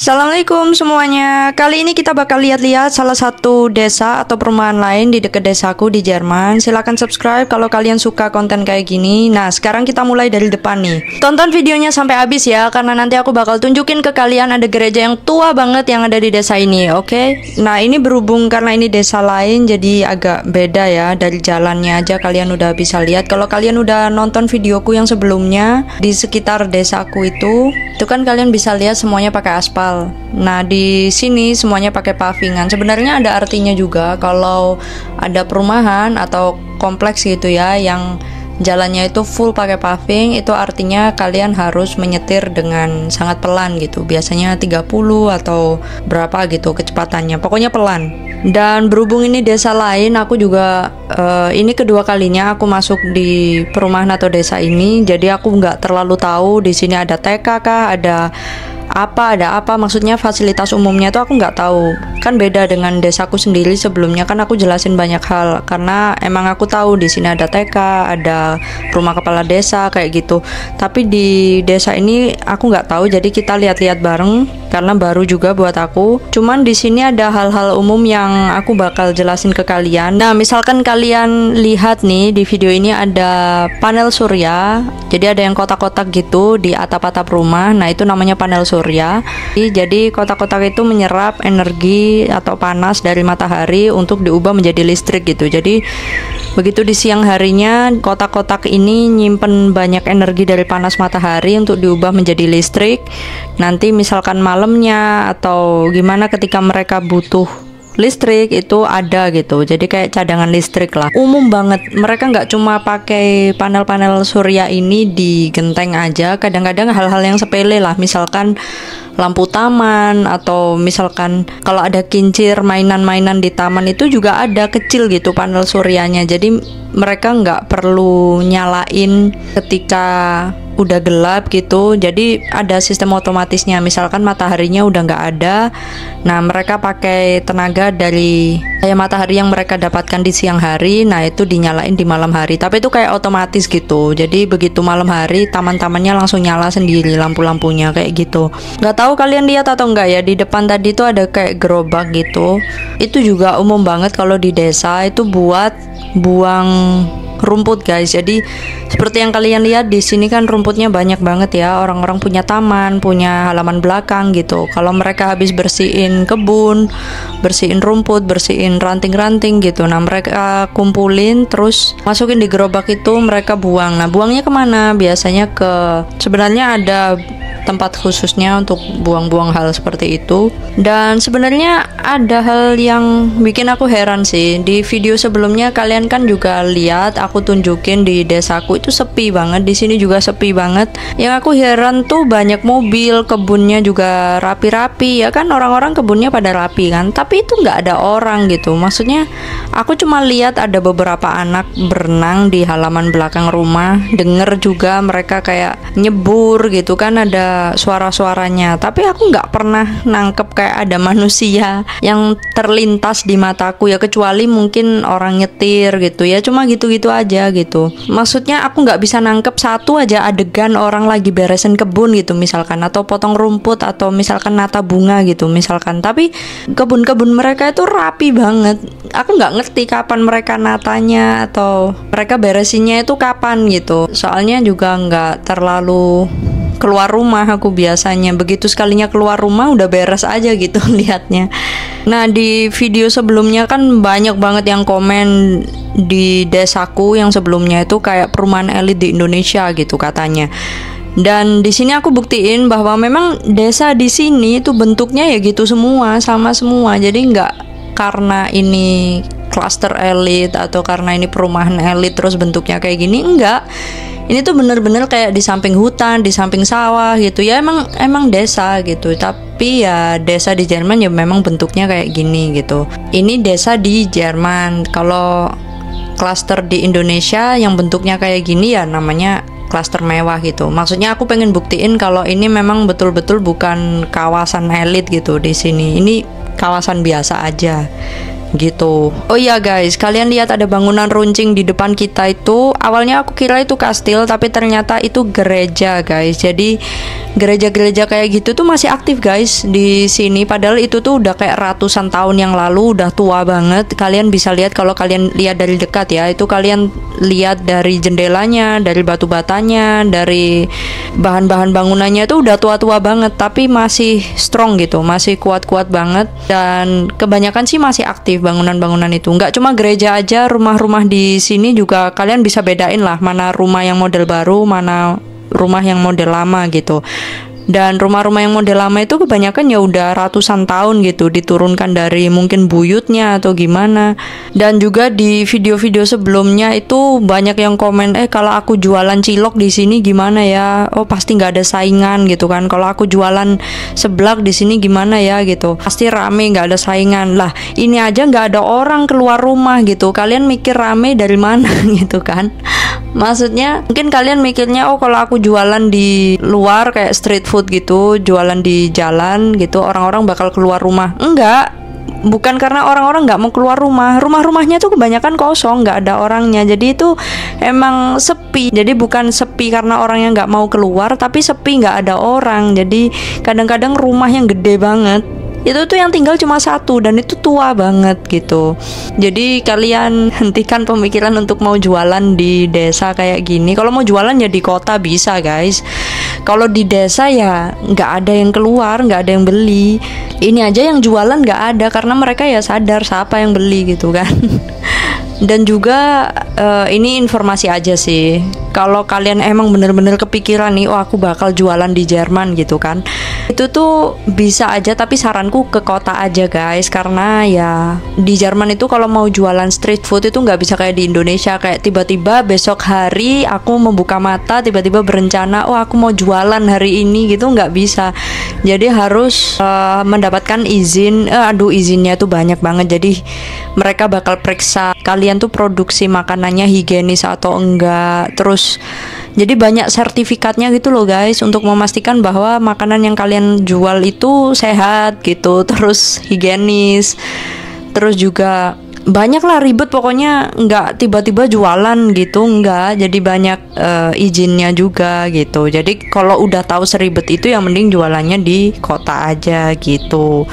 Assalamualaikum semuanya. Kali ini kita bakal lihat-lihat salah satu desa atau perumahan lain di dekat desaku di Jerman. Silahkan subscribe kalau kalian suka konten kayak gini. Nah, sekarang kita mulai dari depan nih. Tonton videonya sampai habis ya, karena nanti aku bakal tunjukin ke kalian ada gereja yang tua banget yang ada di desa ini, oke? Nah, ini berhubung karena ini desa lain, jadi agak beda ya. Dari jalannya aja kalian udah bisa lihat. Kalau kalian udah nonton videoku yang sebelumnya di sekitar desaku itu kan kalian bisa lihat semuanya pakai aspal. Nah, di sini semuanya pakai pavingan. Sebenarnya ada artinya juga kalau ada perumahan atau kompleks gitu ya yang jalannya itu full pakai paving, itu artinya kalian harus menyetir dengan sangat pelan gitu. Biasanya 30 atau berapa gitu kecepatannya. Pokoknya pelan. Dan berhubung ini desa lain, aku juga ini kedua kalinya aku masuk di perumahan atau desa ini. Jadi aku nggak terlalu tahu di sini ada TK kah, ada apa, maksudnya fasilitas umumnya tuh aku nggak tahu. Kan beda dengan desaku sendiri sebelumnya, kan aku jelasin banyak hal karena emang aku tahu di sini ada TK, ada rumah kepala desa kayak gitu. Tapi di desa ini aku nggak tahu, jadi kita lihat-lihat bareng karena baru juga buat aku. Cuman di sini ada hal-hal umum yang aku bakal jelasin ke kalian. Nah, misalkan kalian lihat nih di video ini ada panel surya. Jadi ada yang kotak-kotak gitu di atap-atap rumah. Nah, itu namanya panel surya. Jadi kotak-kotak itu menyerap energi atau panas dari matahari untuk diubah menjadi listrik gitu. Jadi begitu di siang harinya kotak-kotak ini nyimpen banyak energi dari panas matahari untuk diubah menjadi listrik. Nanti misalkan malamnya atau gimana ketika mereka butuh listrik itu ada gitu, jadi kayak cadangan listrik lah. Umum banget, mereka nggak cuma pakai panel-panel surya ini di genteng aja, kadang-kadang hal-hal yang sepele lah, misalkan lampu taman atau misalkan kalau ada kincir mainan-mainan di taman itu juga ada kecil gitu panel suryanya. Jadi mereka nggak perlu nyalain ketika udah gelap gitu. Jadi ada sistem otomatisnya. Misalkan mataharinya udah nggak ada, nah mereka pakai tenaga dari matahari yang mereka dapatkan di siang hari. Nah itu dinyalain di malam hari. Tapi itu kayak otomatis gitu. Jadi begitu malam hari taman-tamannya langsung nyala sendiri lampu-lampunya kayak gitu. Nggak tahu kalian lihat atau enggak ya, di depan tadi tuh ada kayak gerobak gitu. Itu juga umum banget kalau di desa itu buat buang rumput guys. Jadi seperti yang kalian lihat di sini kan rumputnya banyak banget ya. Orang-orang punya taman, punya halaman belakang gitu. Kalau mereka habis bersihin kebun, bersihin rumput, bersihin ranting-ranting gitu, nah mereka kumpulin terus masukin di gerobak itu, mereka buang. Nah buangnya kemana? Biasanya sebenarnya ada tempat khususnya untuk buang-buang hal seperti itu. Dan sebenarnya ada hal yang bikin aku heran sih. Di video sebelumnya kalian kan juga lihat aku tunjukin di desaku itu sepi banget, di sini juga sepi banget. Yang aku heran tuh banyak mobil, kebunnya juga rapi-rapi ya kan, orang-orang kebunnya pada rapi kan, tapi itu nggak ada orang gitu. Maksudnya aku cuma lihat ada beberapa anak berenang di halaman belakang rumah, denger juga mereka kayak nyebur gitu kan, ada suara-suaranya, tapi aku nggak pernah nangkep kayak ada manusia yang terlintas di mataku ya, kecuali mungkin orang nyetir gitu ya, cuma gitu-gitu aja gitu. Maksudnya aku nggak bisa nangkep satu aja adegan orang lagi beresin kebun gitu misalkan, atau potong rumput, atau misalkan nata bunga gitu misalkan, tapi kebun-kebun mereka itu rapi banget. Aku nggak ngerti kapan mereka natanya atau mereka beresinnya itu kapan gitu, soalnya juga nggak terlalu keluar rumah aku biasanya. Begitu sekalinya keluar rumah udah beres aja gitu lihatnya. Nah di video sebelumnya kan banyak banget yang komen di desaku yang sebelumnya itu kayak perumahan elit di Indonesia gitu katanya. Dan di sini aku buktiin bahwa memang desa di sini itu bentuknya ya gitu semua, sama semua. Jadi nggak karena ini klaster elit atau karena ini perumahan elit terus bentuknya kayak gini, enggak. Ini tuh bener-bener kayak di samping hutan, di samping sawah gitu ya, emang desa gitu. Tapi ya desa di Jerman ya memang bentuknya kayak gini gitu. Ini desa di Jerman. Kalau klaster di Indonesia yang bentuknya kayak gini ya namanya klaster mewah gitu. Maksudnya aku pengen buktiin kalau ini memang betul-betul bukan kawasan elit gitu di sini. Ini kawasan biasa aja gitu. Oh iya guys, kalian lihat ada bangunan runcing di depan kita itu. Awalnya aku kira itu kastil, tapi ternyata itu gereja guys. Jadi gereja-gereja kayak gitu tuh masih aktif guys di sini. Padahal itu tuh udah kayak ratusan tahun yang lalu, udah tua banget. Kalian bisa lihat kalau kalian lihat dari dekat ya. Itu kalian lihat dari jendelanya, dari batu batanya, dari bahan-bahan bangunannya itu udah tua-tua banget, tapi masih strong gitu, masih kuat-kuat banget. Dan kebanyakan sih masih aktif bangunan-bangunan itu. Nggak cuma gereja aja, rumah-rumah di sini juga kalian bisa bedain lah mana rumah yang model baru, mana rumah yang model lama gitu. Dan rumah-rumah yang model lama itu kebanyakan ya udah ratusan tahun gitu, diturunkan dari mungkin buyutnya atau gimana. Dan juga di video-video sebelumnya itu banyak yang komen, kalau aku jualan cilok di sini gimana ya? Oh pasti nggak ada saingan gitu kan. Kalau aku jualan seblak di sini gimana ya gitu? Pasti rame, nggak ada saingan. Lah ini aja nggak ada orang keluar rumah gitu. Kalian mikir rame dari mana gitu kan? Maksudnya mungkin kalian mikirnya, oh kalau aku jualan di luar kayak street food gitu, jualan di jalan gitu, orang-orang bakal keluar rumah. Enggak, bukan karena orang-orang nggak mau keluar rumah. Rumah-rumahnya tuh kebanyakan kosong, nggak ada orangnya. Jadi itu emang sepi. Jadi bukan sepi karena orang yang nggak mau keluar, tapi sepi nggak ada orang. Jadi kadang-kadang rumah yang gede banget itu tuh yang tinggal cuma satu, dan itu tua banget gitu. Jadi kalian hentikan pemikiran untuk mau jualan di desa kayak gini. Kalau mau jualan ya di kota bisa guys. Kalau di desa ya nggak ada yang keluar, nggak ada yang beli. Ini aja yang jualan nggak ada karena mereka ya sadar siapa yang beli gitu kan. Dan juga ini informasi aja sih. Kalau kalian emang bener-bener kepikiran nih, oh aku bakal jualan di Jerman gitu kan, itu tuh bisa aja, tapi saranku ke kota aja guys. Karena ya di Jerman itu kalau mau jualan street food itu nggak bisa kayak di Indonesia, kayak tiba-tiba besok hari aku membuka mata tiba-tiba berencana, oh aku mau jualan hari ini gitu, nggak bisa. Jadi harus mendapatkan izin. Izinnya tuh banyak banget. Jadi mereka bakal periksa kalian tuh produksi makanannya higienis atau enggak. Terus jadi banyak sertifikatnya gitu loh guys, untuk memastikan bahwa makanan yang kalian jual itu sehat gitu, terus higienis. Terus juga banyak lah ribet, pokoknya nggak tiba-tiba jualan gitu, nggak. Jadi banyak izinnya juga gitu. Jadi kalau udah tahu seribet itu, yang mending jualannya di kota aja gitu.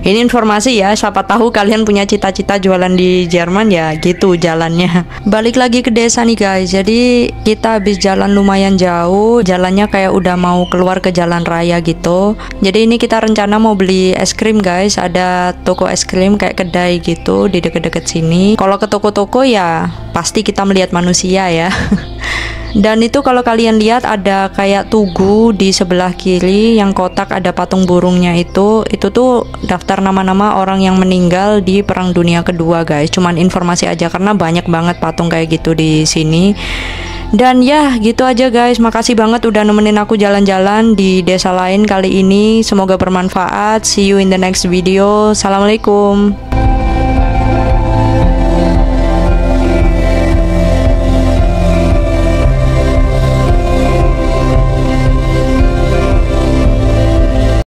Ini informasi ya, siapa tahu kalian punya cita-cita jualan di Jerman ya gitu jalannya. Balik lagi ke desa nih guys. Jadi kita habis jalan lumayan jauh, jalannya kayak udah mau keluar ke jalan raya gitu. Jadi ini kita rencana mau beli es krim guys. Ada toko es krim kayak kedai gitu di deket-deket sini. Kalau ke toko-toko ya pasti kita melihat manusia ya. Dan itu kalau kalian lihat ada kayak tugu di sebelah kiri yang kotak ada patung burungnya itu tuh daftar nama-nama orang yang meninggal di Perang Dunia Kedua guys. Cuman informasi aja karena banyak banget patung kayak gitu di sini. Dan ya gitu aja guys, makasih banget udah nemenin aku jalan-jalan di desa lain kali ini. Semoga bermanfaat. See you in the next video. Assalamualaikum.